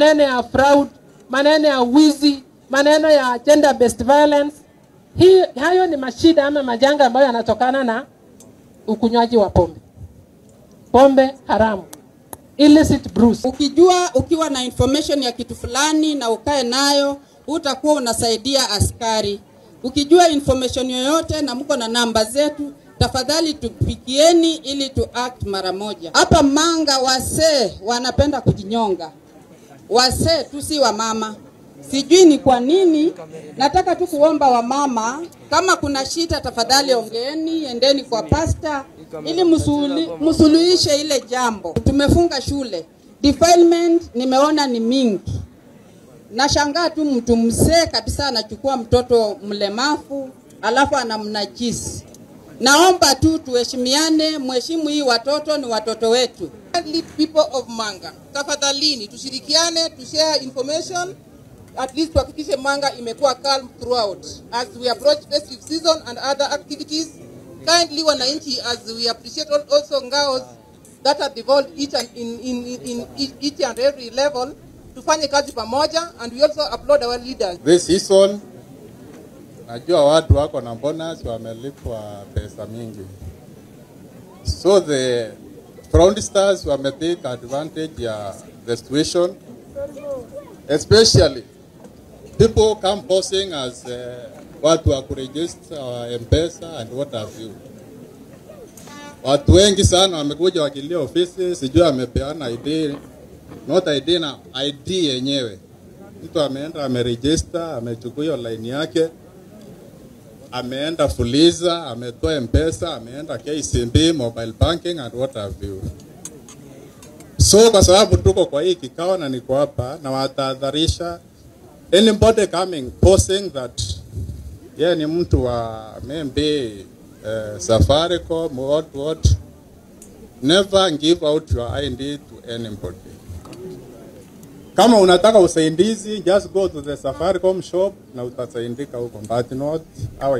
maneno ya fraud, maneno ya wizi, maneno ya gender based violence. Hayo ni mashida ama majanga ambayo yanatokana na ukunywaji wa pombe. Pombe haramu. Illicit brews. Ukiwa na information ya kitu fulani na ukae nayo, utakuwa unasaidia askari. Ukijua information yoyote na mko na namba zetu, tafadhali tupikieni ili tu act mara moja. Hapa Manga wasee wanapenda kujinyonga. Wasee tu si wa mama. Sijui ni kwa nini. Nataka tu kuomba wa mama, kama kuna shida tafadhali ongeeni, endeni kwa pastor ili musuluhishe ile jambo. Tumefunga shule. Defilement nimeona ni mingi. Nashangaa tu mtu mzee kabisa anachukua mtoto mlemavu alafu anamnajisi. Naomba tu tuheshimiane, mheshimu hii watoto ni watoto wetu. People of Manga, tafadhalini tushirikiane, to share information, at least tuhakikishe Manga imekuwa calm throughout as we approach festive season and other activities. Kindly wananchi, as we appreciate also ngaos that are involved in each and every level, tufanye kazi pamoja, and we also applaud our leaders. This season najua watu wako na bonus wamelipwa pesa mingi. So the fraudsters wametake advantage ya the situation, especially people come posing as watu wa kuregister M-Pesa and what have you. Watu wengi sana wamekuja wakilia ofisi, sijui amepeana ID, not ID na ID yenyewe. Mtu ameenda ameregister, amechukua hiyo line yake, ameenda Fuliza, ametoa M-Pesa, ameenda KCB, mobile banking and what have you. So kwa sababu tuko kwa hii kikao na niko hapa na watahadharisha anybody coming posting that yeye ni mtu wa maybe Safaricom what, never give out your ID to anybody. Kama unataka usaidizi, just go to the Safaricom shop na utasaidika huko, but not our